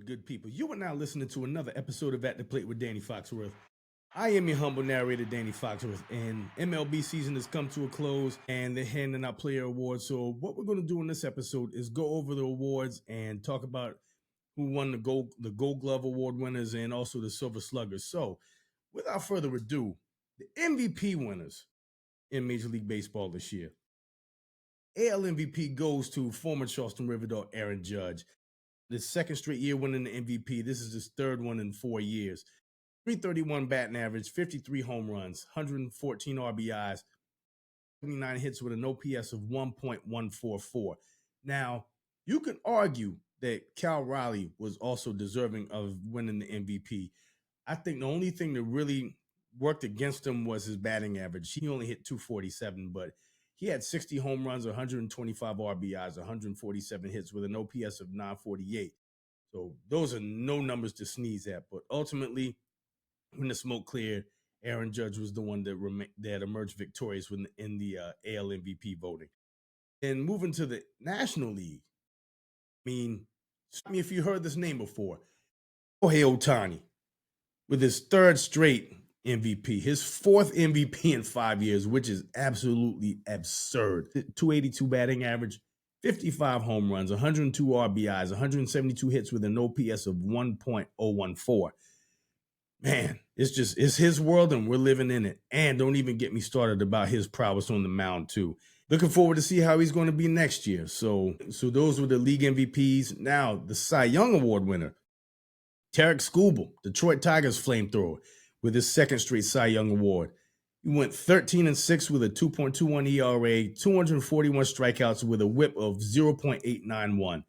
good people? You are now listening to another episode of At the Plate with Danny Foxworth. I am your humble narrator, Danny Foxworth, and MLB season has come to a close, and they're handing out player awards. So what we're going to do in this episode is go over the awards and talk about who won the Gold Glove Award winners and also the Silver Slugger. So without further ado, the MVP winners in Major League Baseball this year. AL MVP goes to former Charleston River Dog Aaron Judge. The second straight year winning the MVP. This is his third one in 4 years. 331 batting average, 53 home runs, 114 RBIs, 79 hits with an OPS of 1.144. Now, you can argue that Cal Raleigh was also deserving of winning the MVP. I think the only thing that really worked against him was his batting average. He only hit 247, but he had 60 home runs, 125 RBIs, 147 hits with an OPS of 948. So those are no numbers to sneeze at. But ultimately, when the smoke cleared, Aaron Judge was the one that emerged victorious in the AL MVP voting. And moving to the National League, I mean, stop me if you heard this name before. Shohei Ohtani, with his third straight MVP, his fourth MVP in 5 years, which is absolutely absurd. 282 batting average, 55 home runs, 102 RBIs, 172 hits with an OPS of 1.014. Man, it's his world and we're living in it. And don't even get me started about his prowess on the mound too. Looking forward to see how he's going to be next year. So those were the league MVPs. Now, the Cy Young Award winner, Tarek Skubal, Detroit Tigers flamethrower, with his second straight Cy Young Award. He went 13-6 with a 2.21 ERA, 241 strikeouts with a whip of 0.891.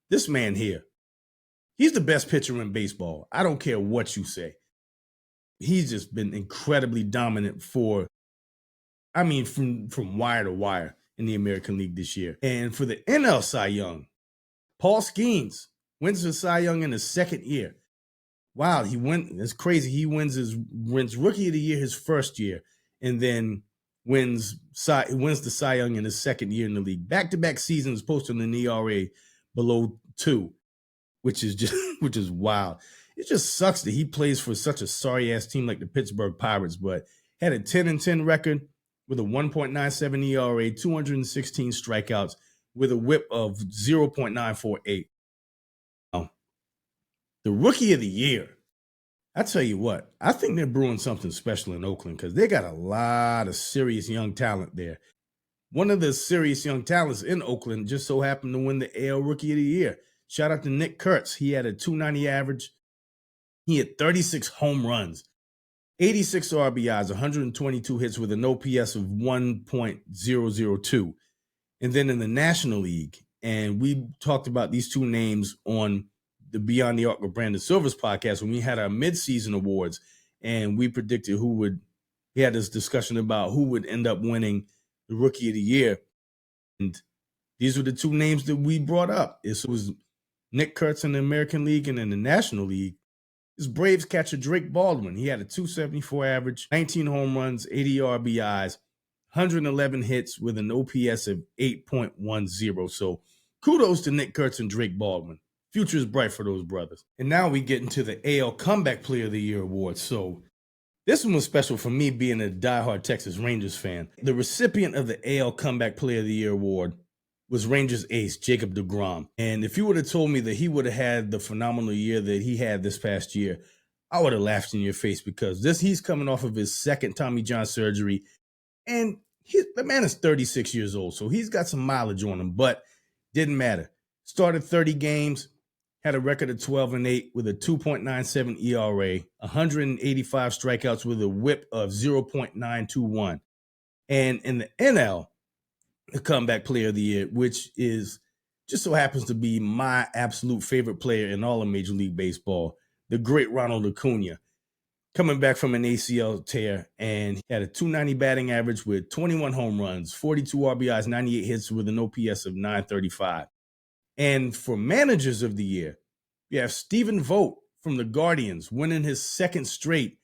This man here, he's the best pitcher in baseball. I don't care what you say. He's just been incredibly dominant from wire to wire in the American League this year. And for the NL Cy Young, Paul Skeens wins the Cy Young in his second year. Wow, it's crazy. He wins Rookie of the Year his first year, and then wins the Cy Young in his second year in the league. Back-to-back seasons posting an ERA below 2, which is wild. It just sucks that he plays for such a sorry-ass team like the Pittsburgh Pirates, but had a 10-10 record with a 1.97 ERA, 216 strikeouts, with a whip of 0.948. The Rookie of the Year, I tell you what, I think they're brewing something special in Oakland because they got a lot of serious young talent there. One of the serious young talents in Oakland just so happened to win the AL Rookie of the Year. Shout out to Nick Kurtz. He had a 290 average. He had 36 home runs, 86 RBIs, 122 hits with an OPS of 1.002. And then in the National League, and we talked about these two names on the Beyond the Arc with Brandon Silver's podcast when we had our midseason awards, and we predicted we had this discussion about who would end up winning the Rookie of the Year. And these were the two names that we brought up. It was Nick Kurtz in the American League, and in the National League, his Braves catcher Drake Baldwin. He had a 274 average, 19 home runs, 80 RBIs, 111 hits with an OPS of 8.10. So kudos to Nick Kurtz and Drake Baldwin. Future is bright for those brothers. And now we get into the AL Comeback Player of the Year award. So this one was special for me being a diehard Texas Rangers fan. The recipient of the AL Comeback Player of the Year award was Rangers ace Jacob deGrom. And if you would have told me that he would have had the phenomenal year that he had this past year, I would have laughed in your face because he's coming off of his second Tommy John surgery. And the man is 36 years old, so he's got some mileage on him, but didn't matter. Started 30 games. Had a record of 12-8 with a 2.97 ERA, 185 strikeouts with a whip of 0.921. And in the NL, the Comeback Player of the Year, which is just so happens to be my absolute favorite player in all of Major League Baseball, the great Ronald Acuna, coming back from an ACL tear, and he had a 290 batting average with 21 home runs, 42 RBIs, 98 hits with an OPS of 935. And for Managers of the Year, you have Stephen Vogt from the Guardians winning his second straight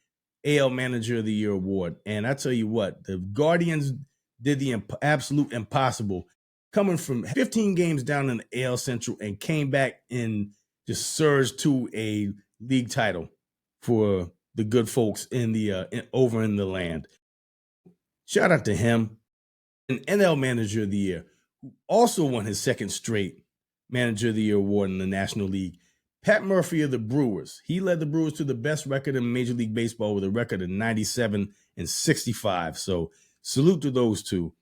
AL Manager of the Year award. And I tell you what, the Guardians did the absolute impossible, coming from 15 games down in the AL Central and came back and just surged to a league title for the good folks over in the land. Shout out to him. An NL Manager of the Year, who also won his second straight Manager of the Year award in the National League. Pat Murphy of the Brewers. He led the Brewers to the best record in Major League Baseball with a record of 97-65. So salute to those two.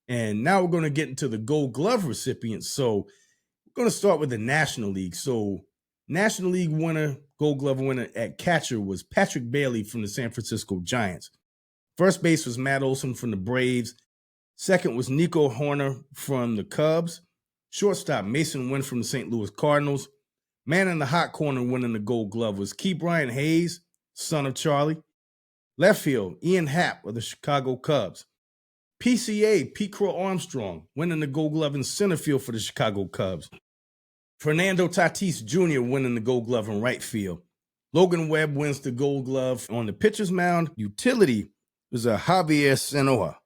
And now we're going to get into the Gold Glove recipients. So we're going to start with the National League. So National League winner, Gold Glove winner at catcher was Patrick Bailey from the San Francisco Giants. First base was Matt Olson from the Braves. Second was Nico Horner from the Cubs. Shortstop Mason Wynn from the St. Louis Cardinals. Man in the hot corner winning the Gold Glove was Key Brian Hayes, son of Charlie. Left field, Ian Happ of the Chicago Cubs. PCA, Pete Crow Armstrong, winning the Gold Glove in center field for the Chicago Cubs. Fernando Tatis Jr. winning the Gold Glove in right field. Logan Webb wins the Gold Glove on the pitcher's mound. Utility was Javier Sanoja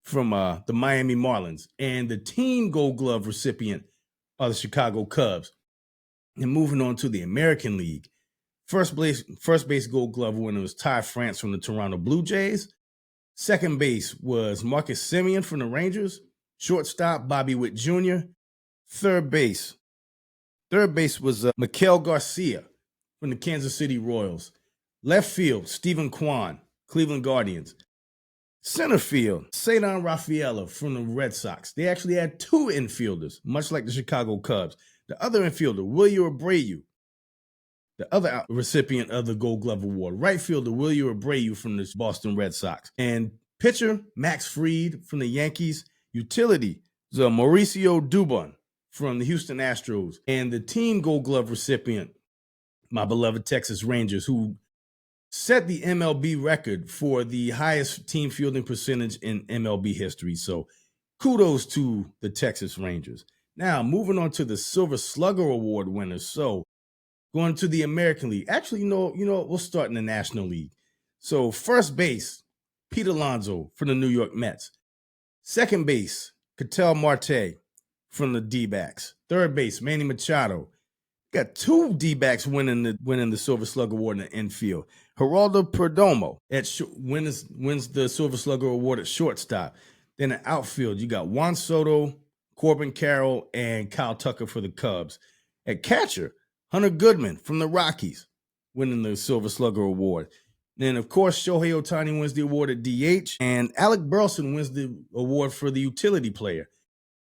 from the Miami Marlins. And the team Gold Glove recipient are the Chicago Cubs. And moving on to the American League. First base Gold Glove winner was Ty France from the Toronto Blue Jays. Second base was Marcus Semien from the Rangers. Shortstop Bobby Witt Jr. Third base was Miguel Garcia from the Kansas City Royals. Left field, Stephen Kwan, Cleveland Guardians. Center field, Cedar Rafaela from the Red Sox. They actually had two infielders, much like the Chicago Cubs. The other infielder, Wilyer Abreu, the other recipient of the Gold Glove Award. Right fielder, Wilyer Abreu from the Boston Red Sox. And pitcher, Max Fried from the Yankees. Utility, Mauricio Dubon from the Houston Astros. And the team Gold Glove recipient, my beloved Texas Rangers, who set the MLB record for the highest team fielding percentage in MLB history. So kudos to the Texas Rangers. Now, moving on to the Silver Slugger Award winners. So going to the American League. Actually, you know, we'll start in the National League. So first base, Pete Alonso from the New York Mets. Second base, Ketel Marte from the D-backs. Third base, Manny Machado. Got two D-backs winning the Silver Slugger Award in the infield. Geraldo Perdomo wins the Silver Slugger Award at shortstop. Then in outfield, you got Juan Soto, Corbin Carroll, and Kyle Tucker for the Cubs. At catcher, Hunter Goodman from the Rockies winning the Silver Slugger Award. Then, of course, Shohei Ohtani wins the award at DH, and Alec Burleson wins the award for the utility player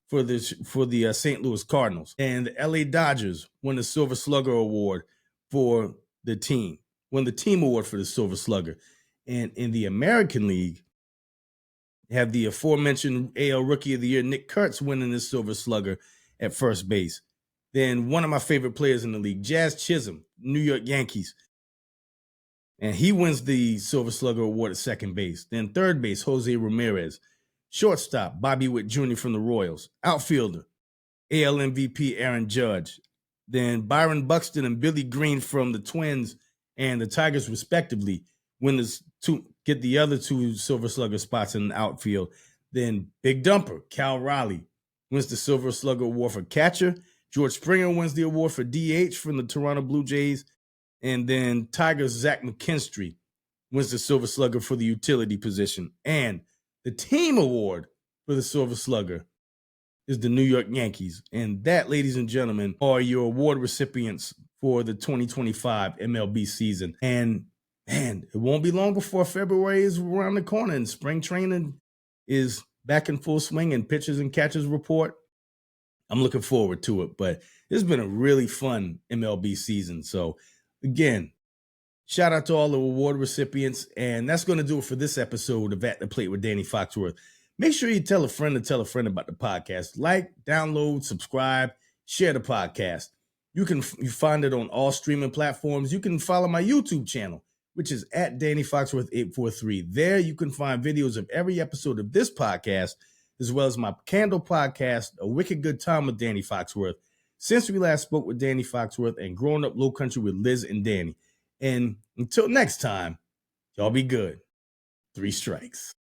for the St. Louis Cardinals. And the LA Dodgers won the Silver Slugger Award for the team. Won the team award for the Silver Slugger. And in the American League, have the aforementioned AL Rookie of the Year, Nick Kurtz, winning the Silver Slugger at first base. Then one of my favorite players in the league, Jazz Chisholm, New York Yankees. And he wins the Silver Slugger Award at second base. Then third base, Jose Ramirez. Shortstop, Bobby Witt Jr. from the Royals. Outfielder, AL MVP Aaron Judge. Then Byron Buxton and Billy Green from the Twins and the Tigers, respectively, get the other two Silver Slugger spots in the outfield. Then Big Dumper, Cal Raleigh, wins the Silver Slugger Award for catcher. George Springer wins the award for DH from the Toronto Blue Jays. And then Tigers' Zach McKinstry wins the Silver Slugger for the utility position. And the team award for the Silver Slugger is the New York Yankees. And that, ladies and gentlemen, are your award recipients for the 2025 MLB season. And man, it won't be long before February is around the corner and spring training is back in full swing and pitchers and catchers report. I'm looking forward to it, but it's been a really fun MLB season. So again, shout out to all the award recipients. And that's going to do it for this episode of At the Plate with Danny Foxworth. Make sure you tell a friend about the podcast. Like, download, subscribe, share the podcast. You find it on all streaming platforms. You can follow my YouTube channel, which is at Danny Foxworth 843. There you can find videos of every episode of this podcast, as well as my Candle podcast, A Wicked Good Time with Danny Foxworth, Since We Last Spoke with Danny Foxworth, and Growing Up Low Country with Liz and Danny. And until next time, y'all be good. 3 strikes.